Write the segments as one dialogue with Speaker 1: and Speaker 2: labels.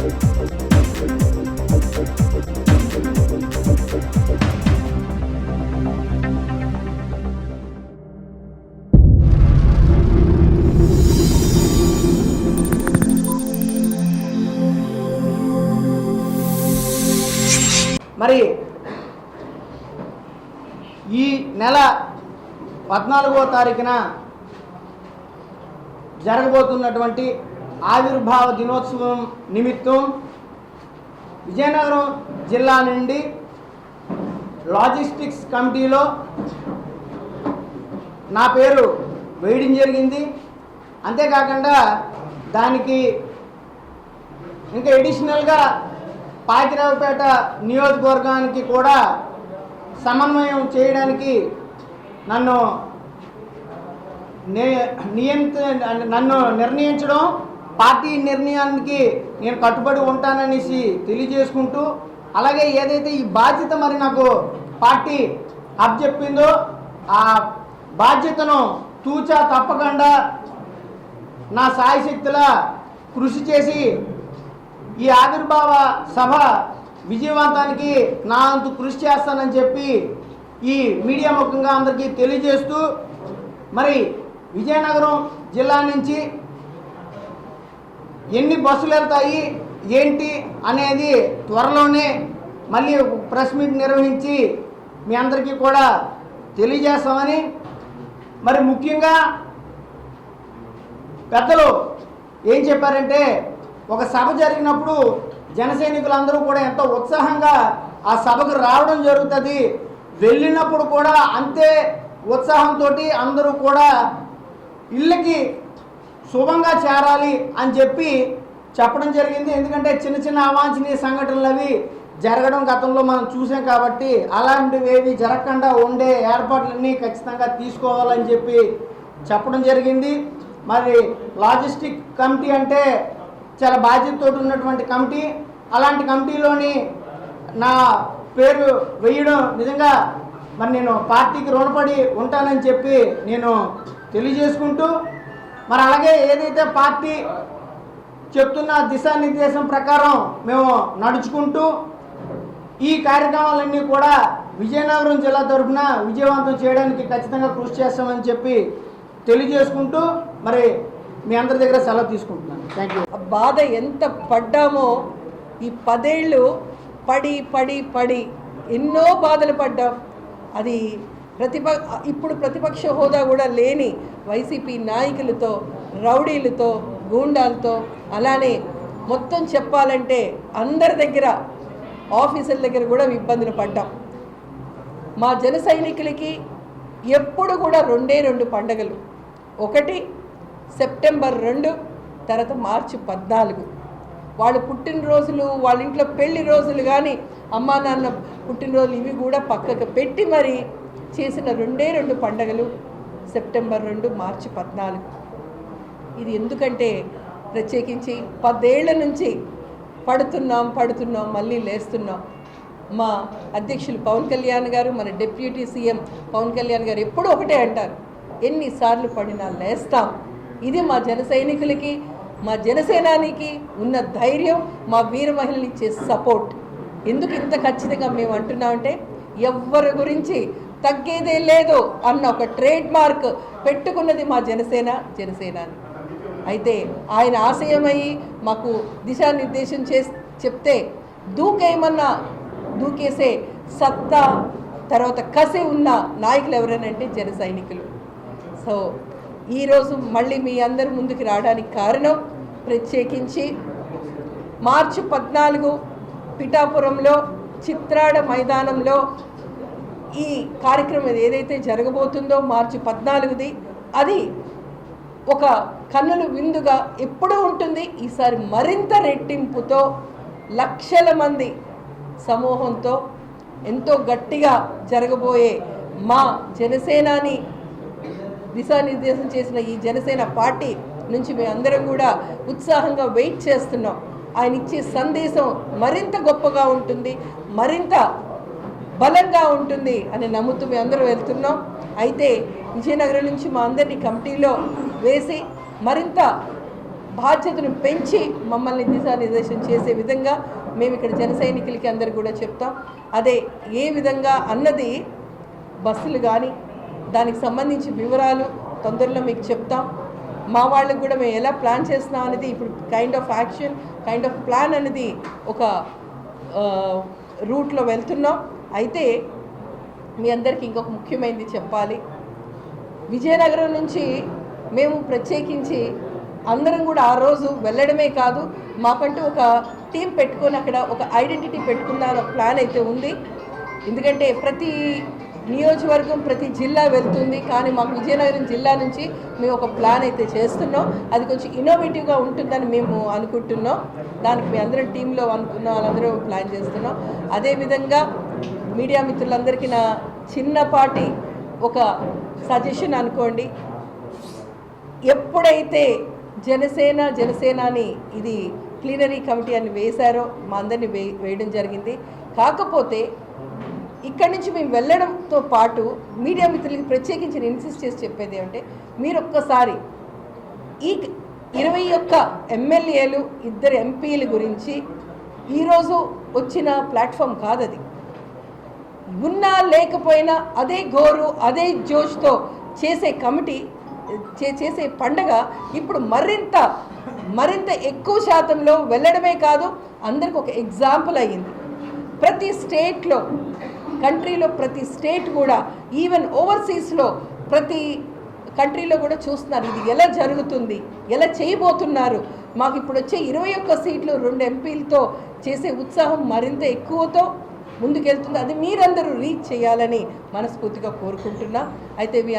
Speaker 1: మరి ఈ నెల 14వ తారీఖున జరగబోతున్నటువంటి ఆవిర్భావ దినోత్సవం నిమిత్తం విజయనగరం జిల్లా నుండి లాజిస్టిక్స్ కమిటీలో నా పేరు వేయడం జరిగింది. అంతేకాకుండా దానికి ఇంకా ఎడిషనల్గా పాకిరావుపేట నియోజకవర్గానికి కూడా సమన్వయం చేయడానికి నన్ను నిర్ణయించడం, పార్టీ నిర్ణయానికి నేను కట్టుబడి ఉంటాననేసి తెలియజేసుకుంటూ, అలాగే ఏదైతే ఈ బాధ్యత మరి నాకు పార్టీ అప్పచెప్పిందో ఆ బాధ్యతను తూచా తప్పకుండా నా సాయశక్తులా కృషి చేసి ఈ ఆవిర్భావ సభ విజయవంతానికి నా అంతు కృషి చేస్తానని చెప్పి ఈ మీడియా ముఖంగా అందరికీ తెలియజేస్తూ, మరి విజయనగరం జిల్లా నుంచి ఎన్ని బస్సులు వెళ్తాయి ఏంటి అనేది త్వరలోనే మళ్ళీ ప్రెస్ మీట్ నిర్వహించి మీ అందరికీ కూడా తెలియజేస్తామని, మరి ముఖ్యంగా పెద్దలు ఏం చెప్పారంటే, ఒక సభ జరిగినప్పుడు జన సైనికులందరూ కూడా ఎంతో ఉత్సాహంగా ఆ సభకు రావడం జరుగుతుంది, వెళ్ళినప్పుడు కూడా అంతే ఉత్సాహంతో అందరూ కూడా ఇళ్ళకి శుభంగా చేరాలి అని చెప్పి చెప్పడం జరిగింది. ఎందుకంటే చిన్న చిన్న అవాంఛనీయ సంఘటనలు అవి జరగడం గతంలో మనం చూసాం కాబట్టి అలాంటివి ఏవి జరగకుండా ఉండే ఏర్పాట్లన్నీ ఖచ్చితంగా తీసుకోవాలని చెప్పి చెప్పడం జరిగింది. మరి లాజిస్టిక్ కమిటీ అంటే చాలా బాధ్యతతో ఉన్నటువంటి కమిటీ, అలాంటి కమిటీలోని నా పేరు వేయడం నిజంగా మరి నేను పార్టీకి రుణపడి ఉంటానని చెప్పి నేను తెలియజేసుకుంటూ, మరి అలాగే ఏదైతే పార్టీ చెప్తున్న దిశానిర్దేశం ప్రకారం మేము నడుచుకుంటూ ఈ కార్యక్రమాలన్నీ కూడా విజయనగరం జిల్లా తరఫున విజయవంతం చేయడానికి ఖచ్చితంగా కృషి చేస్తామని చెప్పి తెలియజేసుకుంటూ మరి మీ అందరి దగ్గర సెలవు తీసుకుంటున్నాను. Thank you.
Speaker 2: బాధ ఎంత పడ్డామో ఈ 10 ఏళ్ళు పడి ఎన్నో బాధలు పడ్డాం. అది ఇప్పుడు ప్రతిపక్ష హోదా కూడా లేని వైసీపీ నాయకులతో, రౌడీలతో, గూండాలతో, అలానే మొత్తం చెప్పాలంటే అందరి దగ్గర, ఆఫీసుల దగ్గర కూడా ఇబ్బందులు పడ్డాం. మా జన సైనికులకి ఎప్పుడు కూడా 2 పండుగలు, ఒకటి సెప్టెంబర్ 2, తర్వాత మార్చి 14. వాళ్ళ పుట్టినరోజులు, వాళ్ళ ఇంట్లో పెళ్లి రోజులు కానీ అమ్మా నాన్న పుట్టినరోజులు ఇవి కూడా పక్కకు పెట్టి మరి చేసిన 2 పండుగలు సెప్టెంబర్ 2, మార్చి 14. ఇది ఎందుకంటే ప్రత్యేకించి 10 ఏళ్ల నుంచి పడుతున్నాం మళ్ళీ లేస్తున్నాం. మా అధ్యక్షులు పవన్ కళ్యాణ్ గారు, మన డిప్యూటీ సీఎం పవన్ కళ్యాణ్ గారు ఎప్పుడూ ఒకటే అంటారు, ఎన్నిసార్లు పడినా లేస్తాం. ఇది మా జన సైనికులకి, మా జనసేనానికి ఉన్న ధైర్యం, మా వీర మహిళలు ఇచ్చే సపోర్ట్. ఎందుకు ఇంత ఖచ్చితంగా మేము అంటున్నామంటే, ఎవ్వరి గురించి తగ్గేదే లేదు అన్న ఒక ట్రేడ్ మార్క్ పెట్టుకున్నది మా జనసేనాని. అయితే ఆయన ఆశయమయ్యి మాకు దిశానిర్దేశం చెప్తే దూకేమన్నా దూకేసే సత్తా, తర్వాత కసి ఉన్న నాయకులు ఎవరైనా జన సైనికులు. సో ఈరోజు మళ్ళీ మీ అందరి ముందుకు రావడానికి కారణం, ప్రత్యేకించి మార్చి 14 పిఠాపురంలో చిత్రాడ మైదానంలో ఈ కార్యక్రమం ఏదైతే జరగబోతుందో మార్చి 14ది, అది ఒక కన్నుల విందుగా ఎప్పుడూ ఉంటుంది. ఈసారి మరింత రెట్టింపుతో, లక్షల మంది సమూహంతో ఎంతో గట్టిగా జరగబోయే మా జనసేనాని దిశానిర్దేశం చేసిన ఈ జనసేన పార్టీ నుంచి మేమందరం కూడా ఉత్సాహంగా వెయిట్ చేస్తున్నాం. ఆయన ఇచ్చే సందేశం మరింత గొప్పగా ఉంటుంది, మరింత బలంగా ఉంటుంది అని నమ్ముతూ మేమందరం వెళ్తున్నాం. అయితే విజయనగరం నుంచి మా అందరినీ కమిటీలో వేసి మరింత బాధ్యతను పెంచి మమ్మల్ని దిశానిర్దేశం చేసే విధంగా మేము ఇక్కడ జన సైనికులకి అందరు కూడా చెప్తాం. అదే ఏ విధంగా అన్నది బస్సులు కానీ దానికి సంబంధించి వివరాలు తొందరలో మీకు చెప్తాం. మా వాళ్ళకు కూడా మేము ఎలా ప్లాన్ చేస్తున్నాం అనేది ఇప్పుడు kind of action, kind of plan అనేది ఒక రూట్లో వెళ్తున్నాం. అయితే మీ అందరికీ ఇంకొక ముఖ్యమైనది చెప్పాలి. విజయనగరం నుంచి మేము ప్రత్యేకించి అందరం కూడా ఆ రోజు వెళ్ళడమే కాదు, మాకంటూ ఒక టీం పెట్టుకొని అక్కడ ఒక ఐడెంటిటీ పెట్టుకున్న ప్లాన్ అయితే ఉంది. ఎందుకంటే ప్రతి నియోజకవర్గం ప్రతి జిల్లా వెళ్తుంది, కానీ మాకు విజయనగరం జిల్లా నుంచి మేము ఒక ప్లాన్ అయితే చేస్తున్నాం. అది కొంచెం ఇన్నోవేటివ్గా ఉంటుందని మేము అనుకుంటున్నాం. దానికి మీ అందరం టీంలో అనుకున్న వాళ్ళందరూ ప్లాన్ చేస్తున్నాం. అదేవిధంగా మీడియా మిత్రులందరికీ నా చిన్నపాటి ఒక సజెషన్ అనుకోండి. ఎప్పుడైతే జనసేనాని ఇది ప్లీనరీ కమిటీ అని వేశారో మా అందరినీ వేయడం జరిగింది. కాకపోతే ఇక్కడి నుంచి మేము వెళ్ళడంతో పాటు మీడియా మిత్రులకి ప్రత్యేకించి ఇన్సిస్ట్ చేసి చెప్పేది ఏమంటే, మీరు ఒక్కసారి ఈ 21 ఎమ్మెల్యేలు 2 ఎంపీల గురించి ఈరోజు వచ్చిన ప్లాట్ఫామ్ కాదు అది. ఉన్నా లేకపోయినా అదే గోరు అదే జోష్తో చేసే కమిటీ చేసే పండగ ఇప్పుడు మరింత ఎక్కువ శాతంలో వెళ్ళడమే కాదు, అందరికి ఒక ఎగ్జాంపుల్ అయ్యింది. ప్రతి స్టేట్లో, కంట్రీలో ప్రతి స్టేట్ కూడా, ఈవెన్ ఓవర్సీస్లో ప్రతి కంట్రీలో కూడా చూస్తున్నారు ఇది ఎలా జరుగుతుంది, ఎలా చేయబోతున్నారు. మాకు ఇప్పుడు వచ్చే 21 సీట్లు 2 ఎంపీలతో చేసే ఉత్సాహం మరింత ఎక్కువతో ముందుకెళ్తుంది. అది మీరందరూ రీచ్ చేయాలని మనస్ఫూర్తిగా కోరుకుంటున్నా. అయితే మీ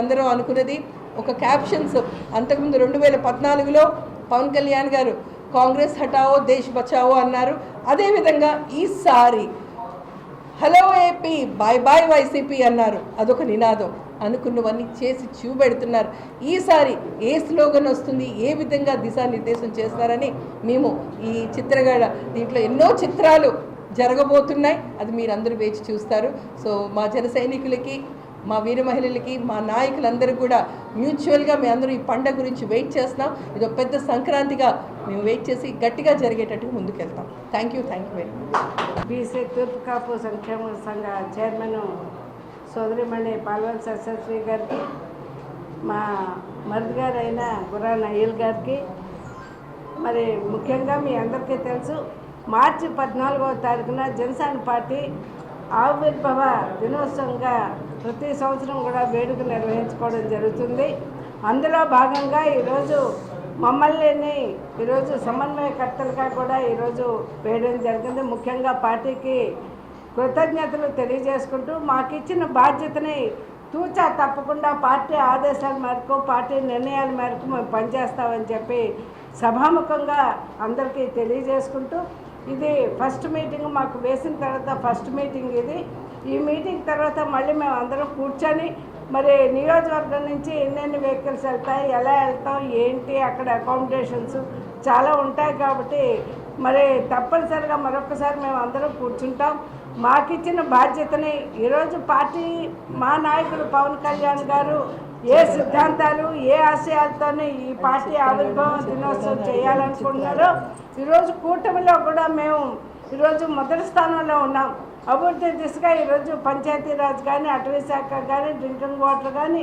Speaker 2: అందరూ అనుకున్నది ఒక క్యాప్షన్స్. అంతకుముందు 2014లో పవన్ కళ్యాణ్ గారు కాంగ్రెస్ హటావో దేశ్ బచావో అన్నారు. అదేవిధంగా ఈసారి hello AP bye bye YCP అన్నారు. అదొక నినాదం. అనుకున్నవన్నీ చేసి చూపెడుతున్నారు. ఈసారి ఏ స్లోగన్ వస్తుంది, ఏ విధంగా దిశానిర్దేశం చేస్తారని మేము ఈ చిత్రగాడ దీంట్లో ఎన్నో చిత్రాలు జరగబోతున్నాయి. అది మీరందరూ వేచి చూస్తారు. సో మా జన సైనికులకి, మా వీర మహిళలకి, మా నాయకులందరూ కూడా మ్యూచువల్గా మేము అందరూ ఈ పండుగ గురించి వెయిట్ చేస్తున్నాం. ఇది పెద్ద సంక్రాంతిగా మేము వెయిట్ చేసి గట్టిగా జరిగేటట్టుగా ముందుకెళ్తాం. Thank you very much.
Speaker 3: BC తూర్పు కాపు సంక్షేమ సంఘ చైర్మన్ సోదరిమణి పాల్వల్ సరస్వతి గారికి, మా మరిది గారు అయిన గుర్రాల అయ్యల్ గారికి, మరి ముఖ్యంగా మీ అందరికీ తెలుసు, మార్చి 14వ తారీఖున జనసేన పార్టీ ఆవిర్భావ దినోత్సవంగా ప్రతి సంవత్సరం కూడా వేడుక నిర్వహించుకోవడం జరుగుతుంది. అందులో భాగంగా ఈరోజు మమ్మల్ని ఈరోజు సమన్వయకర్తలుగా కూడా ఈరోజు వేయడం జరిగింది. ముఖ్యంగా పార్టీకి కృతజ్ఞతలు తెలియజేసుకుంటూ మాకు ఇచ్చిన బాధ్యతని తూచా తప్పకుండా పార్టీ ఆదేశాల మేరకు, పార్టీ నిర్ణయాల మేరకు మేము పనిచేస్తామని చెప్పి సభాముఖంగా అందరికీ తెలియజేసుకుంటూ, ఇది ఫస్ట్ మీటింగ్ మాకు వేసిన తర్వాత ఫస్ట్ మీటింగ్ ఇది. ఈ మీటింగ్ తర్వాత మళ్ళీ మేము అందరం కూర్చొని మరి నియోజకవర్గం నుంచి ఎన్నెన్ని వెహికల్స్ వెళ్తాయి, ఎలా వెళ్తాం, ఏంటి, అక్కడ అకామిడేషన్స్ చాలా ఉంటాయి. కాబట్టి మరి తప్పనిసరిగా మరొకసారి మేము అందరం కూర్చుంటాం. మాకిచ్చిన బాధ్యతని ఈరోజు పార్టీ, మా నాయకుడు పవన్ కళ్యాణ్ గారు ఏ సిద్ధాంతాలు, ఏ ఆశయాలతోనే ఈ పార్టీ ఆవిర్భావ దినోత్సవం చేయాలనుకుంటున్నారో, ఈరోజు కూటమిలో కూడా మేము ఈరోజు మొదటి స్థానంలో ఉన్నాం. అభివృద్ధి దిశగా ఈరోజు పంచాయతీరాజ్ కానీ, అటవీ శాఖ కానీ, డ్రింకింగ్ వాటర్ కానీ,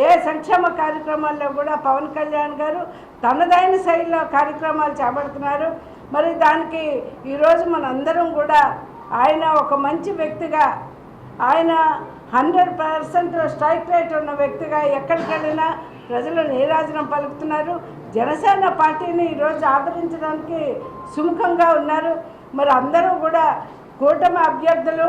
Speaker 3: ఏ సంక్షేమ కార్యక్రమాల్లో కూడా పవన్ కళ్యాణ్ గారు తనదైన శైలిలో కార్యక్రమాలు చేపడుతున్నారు. మరి దానికి ఈరోజు మనందరం కూడా ఆయన ఒక మంచి వ్యక్తిగా, ఆయన 100% స్ట్రైక్ రేట్ ఉన్న వ్యక్తిగా ఎక్కడికి వెళ్ళినా ప్రజలు నీరాజనం పలుకుతున్నారు. జనసేన పార్టీని ఈరోజు ఆదరించడానికి సుముఖంగా ఉన్నారు. మరి అందరూ కూడా కూటమి అభ్యర్థులు,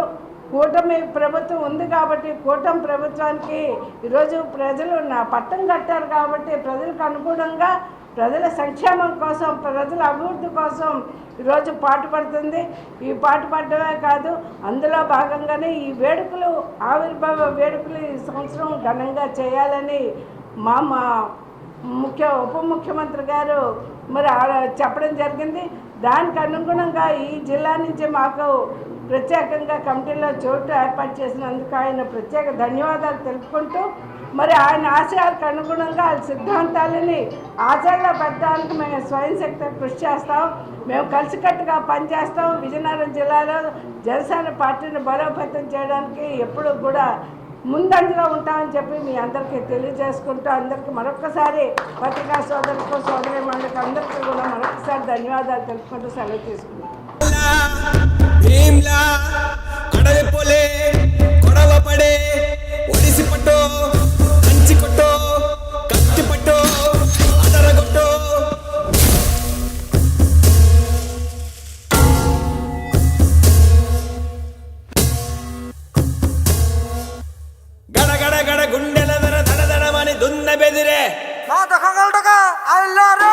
Speaker 3: కూటమి ప్రభుత్వం ఉంది కాబట్టి కూటమి ప్రభుత్వానికి ఈరోజు ప్రజలు పట్టం కట్టారు కాబట్టి ప్రజలకు అనుగుణంగా, ప్రజల సంక్షేమం కోసం, ప్రజల అభివృద్ధి కోసం ఈరోజు పాటుపడుతుంది. ఈ పాటుపడమే కాదు, అందులో భాగంగానే ఈ వేడుకలు, ఆవిర్భావ వేడుకలు ఈ సంవత్సరం ఘనంగా చేయాలని మా ఉప ముఖ్యమంత్రి గారు మరి చెప్పడం జరిగింది. దానికి అనుగుణంగా ఈ జిల్లా నుంచి మాకు ప్రత్యేకంగా కమిటీలో చోటు ఏర్పాటు చేసినందుకు ఆయన ప్రత్యేక ధన్యవాదాలు తెలుపుకుంటూ, మరి ఆయన ఆశయాలకు అనుగుణంగా ఆయన సిద్ధాంతాలని ఆచరణలో పెట్టడానికి మేము స్వయం శక్తి కృషి చేస్తాం. మేము కలిసికట్టుగా పనిచేస్తాం. విజయనగరం జిల్లాలో జనసేన పార్టీని బలోపేతం చేయడానికి ఎప్పుడు కూడా ముందంజలో ఉంటామని చెప్పి మీ అందరికీ తెలియజేసుకుంటూ అందరికీ మరొక్కసారి పత్రికా సోదరులకు సోదరిమణులకు అందరికీ కూడా మరొకసారి ధన్యవాదాలు తెలుపుకుంటూ సెలవు తీసుకున్నాం.
Speaker 4: గుండెల దడ దడ దడమని దున్న బెదిరే నా దొంగ అల్లారే